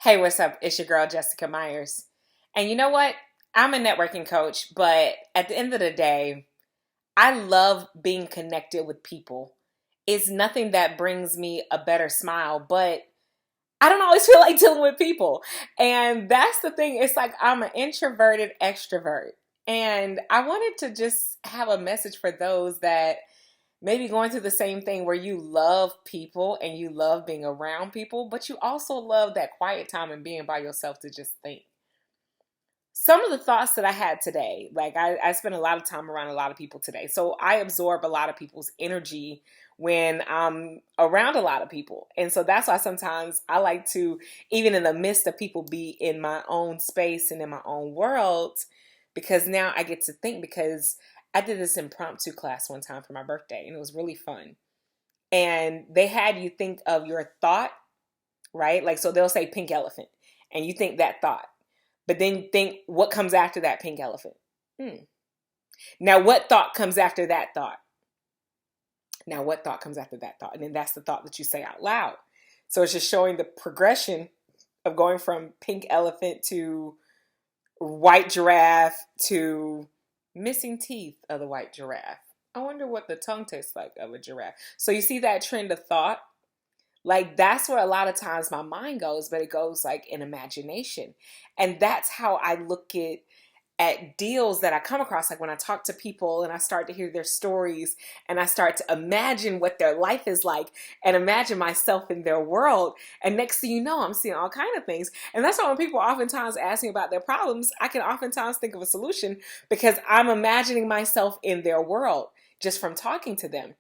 Hey, what's up? It's your girl, Jessica Myers. And you know what? I'm a networking coach, but at the end of the day, I love being connected with people. It's nothing that brings me a better smile, but I don't always feel like dealing with people. And that's the thing. It's like I'm an introverted extrovert. And I wanted to just have a message for those that maybe going through the same thing where you love people and you love being around people, but you also love that quiet time and being by yourself to just think. Some of the thoughts that I had today, like I spent a lot of time around a lot of people today. So I absorb a lot of people's energy when I'm around a lot of people. And so that's why sometimes I like to, even in the midst of people, be in my own space and in my own world because now I get to think because I did this impromptu class one time for my birthday and it was really fun. And they had you think of your thought, right? Like, so they'll say pink elephant and you think that thought, but then you think what comes after that pink elephant. Now, what thought comes after that thought? Now, what thought comes after that thought? And then that's the thought that you say out loud. So it's just showing the progression of going from pink elephant to white giraffe to missing teeth of the white giraffe. I wonder what the tongue tastes like of a giraffe. So you see that trend of thought? Like that's where a lot of times my mind goes, but it goes like in imagination. And that's how I look at deals that I come across. Like when I talk to people and I start to hear their stories and I start to imagine what their life is like and imagine myself in their world. And next thing you know, I'm seeing all kinds of things. And that's why when people oftentimes ask me about their problems, I can oftentimes think of a solution because I'm imagining myself in their world just from talking to them.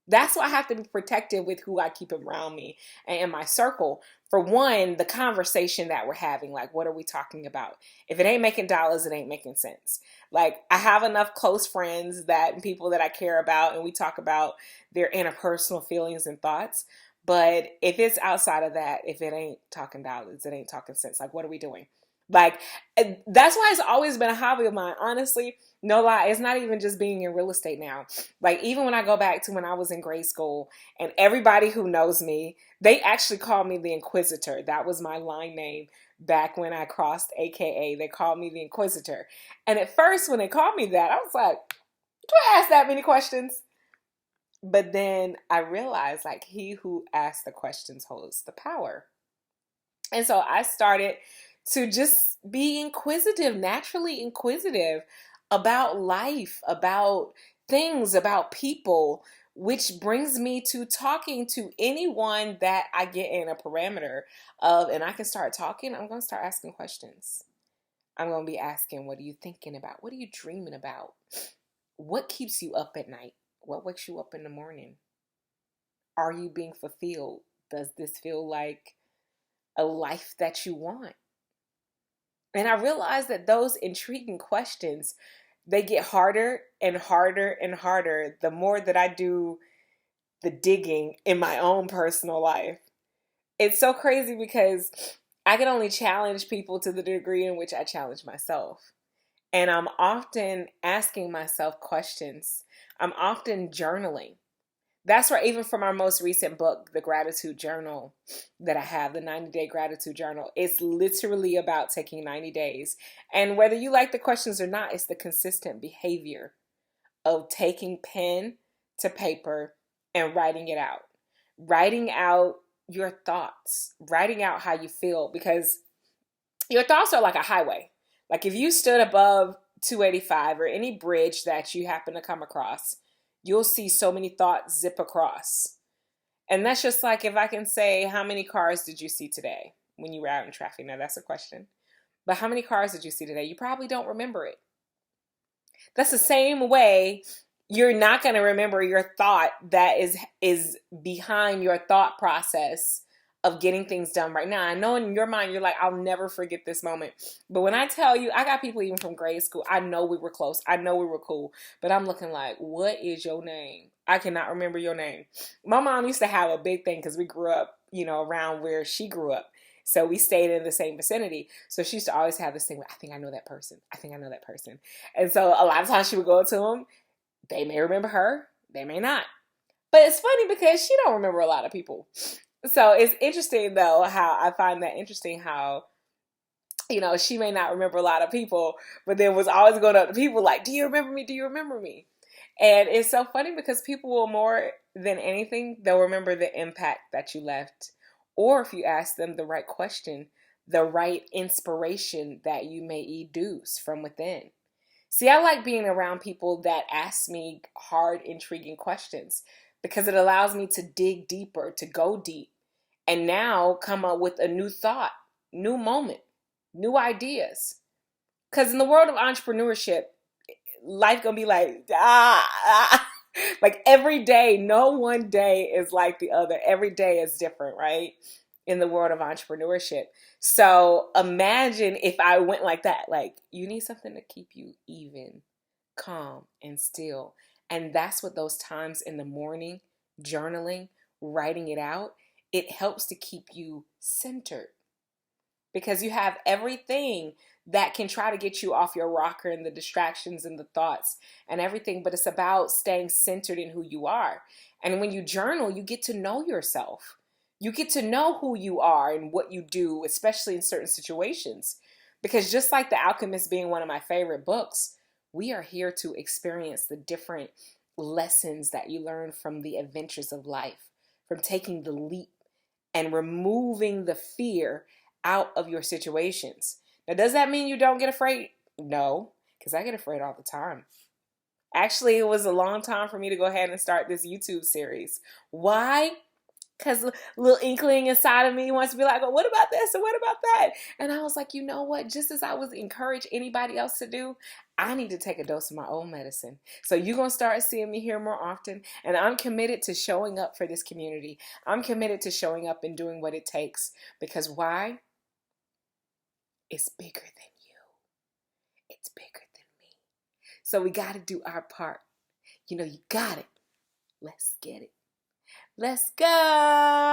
That's why I have to be protective with who I keep around me and in my circle. For one, the conversation that we're having, like what are we talking about? If it ain't making dollars, it ain't making sense. Like I have enough close friends that people that I care about and we talk about their interpersonal feelings and thoughts. But if it's outside of that, if it ain't talking dollars, it ain't talking sense. Like what are we doing? Like that's why it's always been a hobby of mine. Honestly, no lie, it's not even just being in real estate now. Like even when I go back to when I was in grade school and everybody who knows me, they actually called me the Inquisitor. That was my line name back when I crossed AKA. They called me the Inquisitor. And at first when they called me that, I was like, do I ask that many questions? But then I realized like he who asks the questions holds the power. And so I started to just be inquisitive, naturally inquisitive about life, about things, about people, which brings me to talking to anyone that I get in a parameter of, and I can start talking. I'm going to start asking questions. I'm going to be asking, what are you thinking about? What are you dreaming about? What keeps you up at night? What wakes you up in the morning? Are you being fulfilled? Does this feel like a life that you want? And I realized that those intriguing questions, they get harder and harder and harder the more that I do the digging in my own personal life. It's so crazy because I can only challenge people to the degree in which I challenge myself. And I'm often asking myself questions. I'm often journaling. That's where even from our most recent book, the gratitude journal that I have, the 90-day gratitude journal, it's literally about taking 90 days. And whether you like the questions or not, it's the consistent behavior of taking pen to paper and writing it out. Writing out your thoughts, writing out how you feel, because your thoughts are like a highway. Like if you stood above 285 or any bridge that you happen to come across, you'll see so many thoughts zip across. And that's just like if I can say, how many cars did you see today when you were out in traffic? Now that's a question. But how many cars did you see today? You probably don't remember it. That's the same way you're not going to remember your thought that is behind your thought process of getting things done right now. I know in your mind you're like, I'll never forget this moment. But when I tell you, I got people even from grade school. I know we were close. I know we were cool. But I'm looking like, what is your name? I cannot remember your name. My mom used to have a big thing because we grew up, around where she grew up. So we stayed in the same vicinity. So she used to always have this thing where I think I know that person. I think I know that person. And so a lot of times she would go to them. They may remember her. They may not. But it's funny because she don't remember a lot of people. So it's interesting though how I find that interesting how she may not remember a lot of people, but then was always going up to people like, "Do you remember me? Do you remember me?" And it's so funny because people will more than anything, they'll remember the impact that you left. Or if you ask them the right question, the right inspiration that you may educe from within. See, I like being around people that ask me hard, intriguing questions because it allows me to dig deeper, to go deep, and now come up with a new thought, new moment, new ideas. Because in the world of entrepreneurship, life gonna be like like every day, no one day is like the other. Every day is different, right? In the world of entrepreneurship. So imagine if I went like that. Like, you need something to keep you even, calm, and still. And that's what those times in the morning, journaling, writing it out, it helps to keep you centered because you have everything that can try to get you off your rocker and the distractions and the thoughts and everything, but it's about staying centered in who you are. And when you journal, you get to know yourself. You get to know who you are and what you do, especially in certain situations. Because just like The Alchemist being one of my favorite books, we are here to experience the different lessons that you learn from the adventures of life, from taking the leap and removing the fear out of your situations. Now, does that mean you don't get afraid? No, because I get afraid all the time. Actually, it was a long time for me to go ahead and start this YouTube series. Why? Because a little inkling inside of me wants to be like, oh, what about this and what about that? And I was like, you know what? Just as I was encourage anybody else to do, I need to take a dose of my own medicine. So you're going to start seeing me here more often. And I'm committed to showing up for this community. I'm committed to showing up and doing what it takes. Because why? It's bigger than you. It's bigger than me. So we got to do our part. You got it. Let's get it. Let's go.